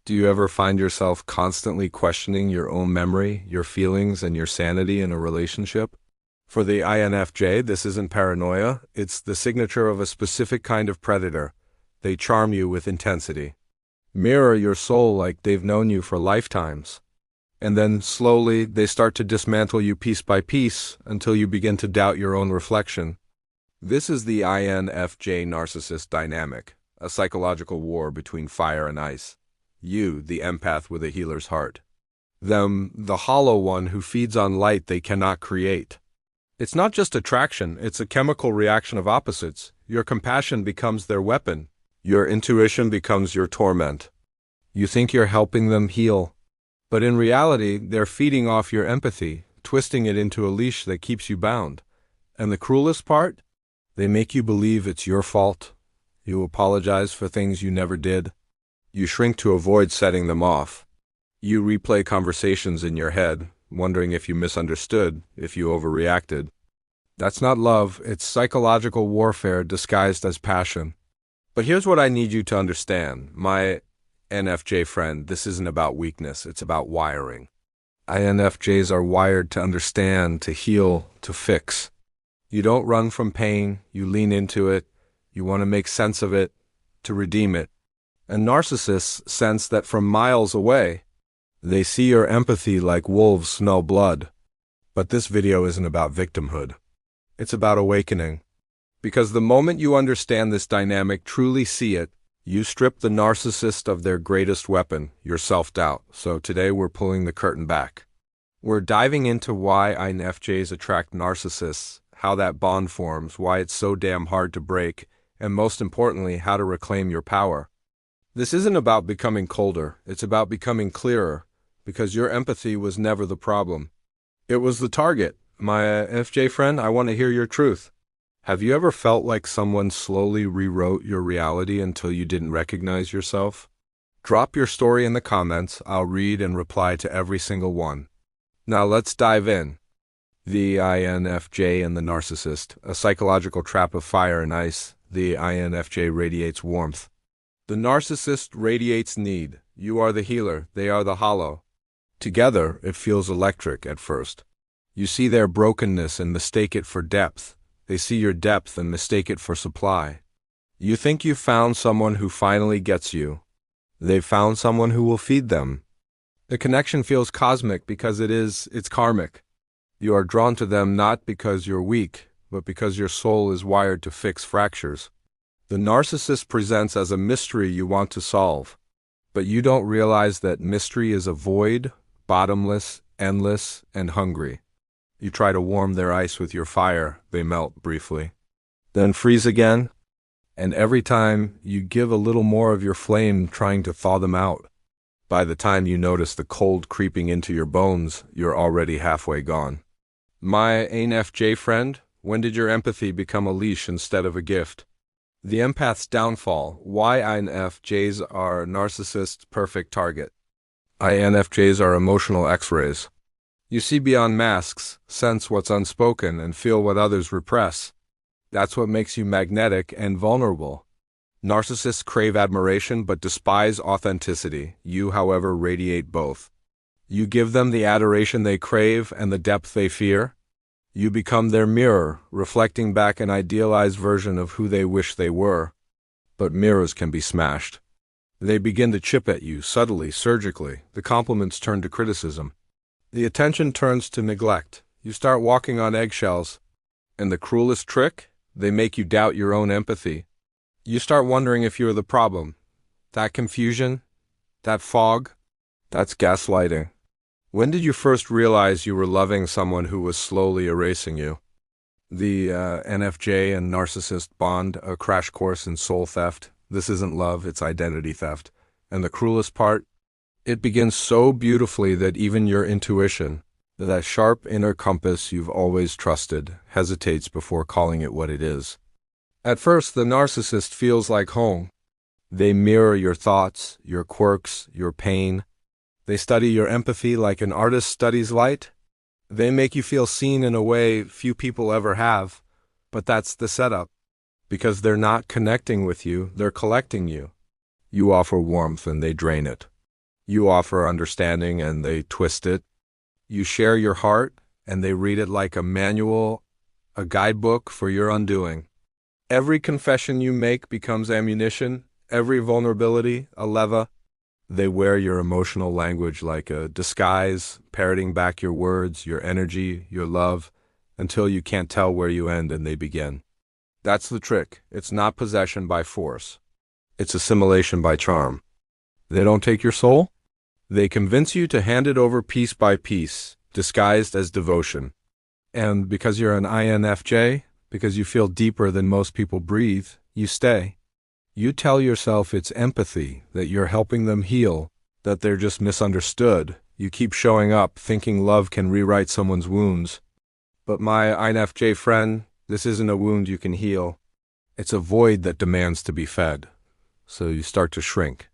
Do you ever find yourself constantly questioning your own memory, your feelings, and your sanity in a relationship? For the INFJ, this isn't paranoia, it's the signature of a specific kind of predator. They charm you with intensity, mirror your soul like they've known you for lifetimes. And then, slowly, they start to dismantle you piece by piece until you begin to doubt your own reflection. This is the INFJ narcissist dynamic, a psychological war between fire and ice. You, the empath with a healer's heart. Them, the hollow one who feeds on light they cannot create. It's not just attraction, it's a chemical reaction of opposites. Your compassion becomes their weapon. Your intuition becomes your torment. You think you're helping them heal, but in reality, they're feeding off your empathy, twisting it into a leash that keeps you bound. And the cruelest part? They make you believe it's your fault. You apologize for things you never did. You shrink to avoid setting them off. You replay conversations in your head, wondering if you misunderstood, if you overreacted. That's not love, it's psychological warfare disguised as passion. But here's what I need you to understand, my INFJ friend, this isn't about weakness, it's about wiring. INFJs are wired to understand, to heal, to fix. You don't run from pain, you lean into it, you want to make sense of it, to redeem it. And narcissists sense that from miles away. They see your empathy like wolves smell blood. But this video isn't about victimhood. It's about awakening. Because the moment you understand this dynamic, truly see it, you strip the narcissist of their greatest weapon, your self-doubt. So today we're pulling the curtain back. We're diving into why INFJs attract narcissists, how that bond forms, why it's so damn hard to break, and most importantly, how to reclaim your power. This isn't about becoming colder, it's about becoming clearer, because your empathy was never the problem. It was the target. My FJ friend, I want to hear your truth. Have you ever felt like someone slowly rewrote your reality until you didn't recognize yourself? Drop your story in the comments, I'll read and reply to every single one. Now let's dive in. The INFJ and the narcissist, a psychological trap of fire and ice. The INFJ radiates warmth. The narcissist radiates need. You are the healer, they are the hollow. Together, it feels electric at first. You see their brokenness and mistake it for depth. They see your depth and mistake it for supply. You think you've found someone who finally gets you. They've found someone who will feed them. The connection feels cosmic because it's karmic. You are drawn to them not because you're weak, but because your soul is wired to fix fractures. The narcissist presents as a mystery you want to solve, but you don't realize that mystery is a void, bottomless, endless, and hungry. You try to warm their ice with your fire, they melt briefly, then freeze again, and every time you give a little more of your flame trying to thaw them out. By the time you notice the cold creeping into your bones, you're already halfway gone. My INFJ friend, when did your empathy become a leash instead of a gift? The empath's downfall, why INFJs are narcissists' perfect target. INFJs are emotional X-rays. You see beyond masks, sense what's unspoken, and feel what others repress. That's what makes you magnetic and vulnerable. Narcissists crave admiration but despise authenticity. You, however, radiate both. You give them the adoration they crave and the depth they fear. You become their mirror, reflecting back an idealized version of who they wish they were. But mirrors can be smashed. They begin to chip at you, subtly, surgically. The compliments turn to criticism. The attention turns to neglect. You start walking on eggshells. And the cruelest trick? They make you doubt your own empathy. You start wondering if you're the problem. That confusion? That fog? That's gaslighting. When did you first realize you were loving someone who was slowly erasing you? The NFJ and narcissist bond, a crash course in soul theft. This isn't love, it's identity theft. And the cruelest part? It begins so beautifully that even your intuition, that sharp inner compass you've always trusted, hesitates before calling it what it is. At first, the narcissist feels like home. They mirror your thoughts, your quirks, your pain. They study your empathy like an artist studies light. They make you feel seen in a way few people ever have. But that's the setup. Because they're not connecting with you, they're collecting you. You offer warmth and they drain it. You offer understanding and they twist it. You share your heart and they read it like a manual, a guidebook for your undoing. Every confession you make becomes ammunition, every vulnerability a lever. They wear your emotional language like a disguise, parroting back your words, your energy, your love, until you can't tell where you end and they begin. That's the trick. It's not possession by force. It's assimilation by charm. They don't take your soul. They convince you to hand it over piece by piece, disguised as devotion. And because you're an INFJ, because you feel deeper than most people breathe, you stay. You tell yourself it's empathy, that you're helping them heal, that they're just misunderstood. You keep showing up, thinking love can rewrite someone's wounds. But my INFJ friend, this isn't a wound you can heal. It's a void that demands to be fed. So you start to shrink,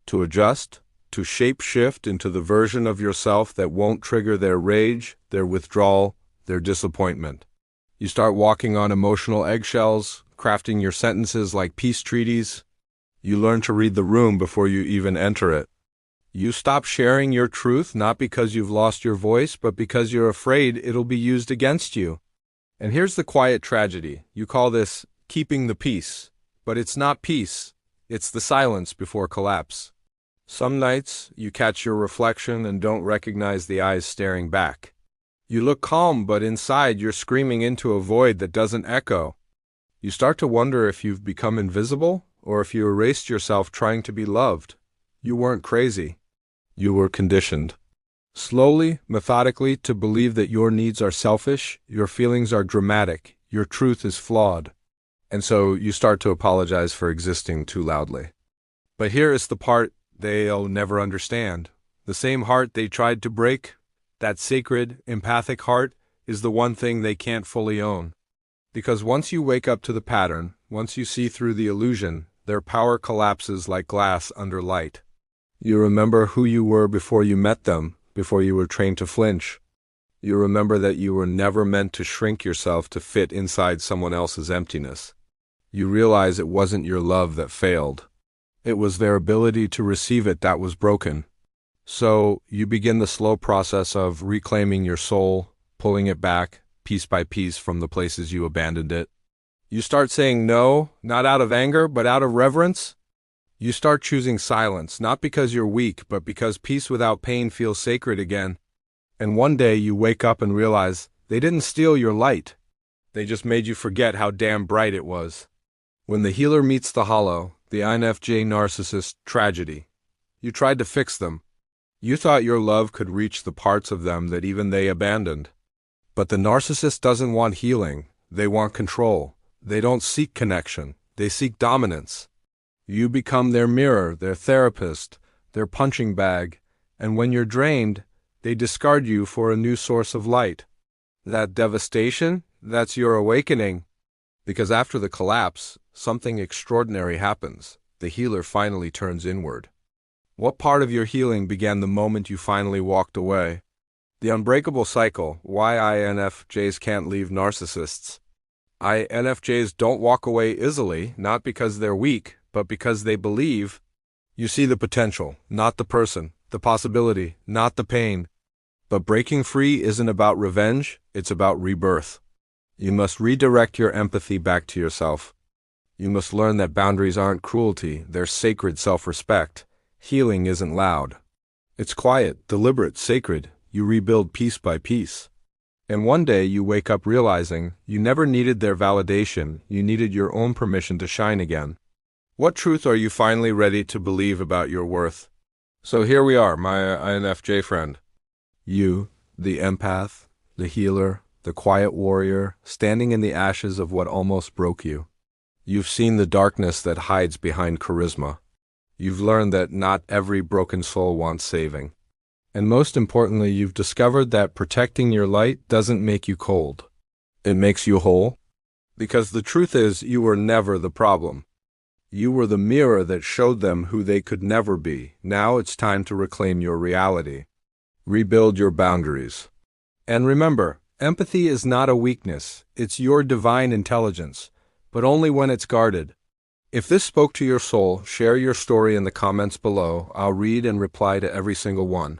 to adjust, to shape-shift into the version of yourself that won't trigger their rage, their withdrawal, their disappointment. You start walking on emotional eggshells, crafting your sentences like peace treaties. You learn to read the room before you even enter it. You stop sharing your truth not because you've lost your voice, but because you're afraid it'll be used against you. And here's the quiet tragedy. You call this keeping the peace, but it's not peace. It's the silence before collapse. Some nights, you catch your reflection and don't recognize the eyes staring back. You look calm, but inside you're screaming into a void that doesn't echo. You start to wonder if you've become invisible, or if you erased yourself trying to be loved. You weren't crazy. You were conditioned. Slowly, methodically, to believe that your needs are selfish, your feelings are dramatic, your truth is flawed. And so you start to apologize for existing too loudly. But here is the part they'll never understand. The same heart they tried to break, that sacred, empathic heart, is the one thing they can't fully own. Because once you wake up to the pattern, once you see through the illusion, their power collapses like glass under light. You remember who you were before you met them, before you were trained to flinch. You remember that you were never meant to shrink yourself to fit inside someone else's emptiness. You realize it wasn't your love that failed. It was their ability to receive it that was broken. So you begin the slow process of reclaiming your soul, pulling it back, piece by piece from the places you abandoned it. You start saying no, not out of anger, but out of reverence. You start choosing silence, not because you're weak, but because peace without pain feels sacred again. And one day you wake up and realize they didn't steal your light. They just made you forget how damn bright it was. When the healer meets the hollow, the INFJ narcissist tragedy, you tried to fix them. You thought your love could reach the parts of them that even they abandoned. But the narcissist doesn't want healing. They want control. They don't seek connection. They seek dominance. You become their mirror, their therapist, their punching bag, and when you're drained, they discard you for a new source of light. That devastation, that's your awakening. Because after the collapse, something extraordinary happens. The healer finally turns inward. What part of your healing began the moment you finally walked away? The unbreakable cycle, why INFJs can't leave narcissists. INFJs don't walk away easily, not because they're weak, but because they believe. You see the potential, not the person, the possibility, not the pain. But breaking free isn't about revenge, it's about rebirth. You must redirect your empathy back to yourself. You must learn that boundaries aren't cruelty, they're sacred self-respect. Healing isn't loud. It's quiet, deliberate, sacred. You rebuild piece by piece. And one day you wake up realizing you never needed their validation, you needed your own permission to shine again. What truth are you finally ready to believe about your worth? So here we are, my INFJ friend. You, the empath, the healer, the quiet warrior, standing in the ashes of what almost broke you. You've seen the darkness that hides behind charisma. You've learned that not every broken soul wants saving. And most importantly, you've discovered that protecting your light doesn't make you cold. It makes you whole. Because the truth is, you were never the problem. You were the mirror that showed them who they could never be. Now it's time to reclaim your reality. Rebuild your boundaries. And remember, empathy is not a weakness. It's your divine intelligence, but only when it's guarded. If this spoke to your soul, share your story in the comments below. I'll read and reply to every single one.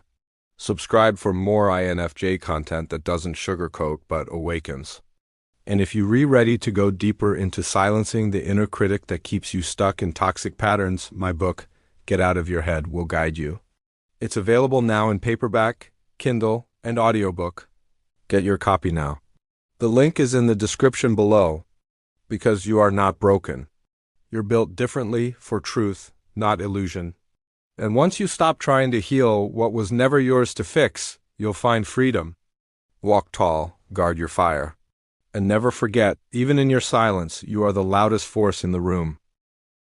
Subscribe for more INFJ content that doesn't sugarcoat but awakens. And if you're ready to go deeper into silencing the inner critic that keeps you stuck in toxic patterns, my book, Get Out of Your Head, will guide you. It's available now in paperback, Kindle, and audiobook. Get your copy now. The link is in the description below, because you are not broken. You're built differently for truth, not illusion. And once you stop trying to heal what was never yours to fix, you'll find freedom. Walk tall, guard your fire. And never forget, even in your silence, you are the loudest force in the room.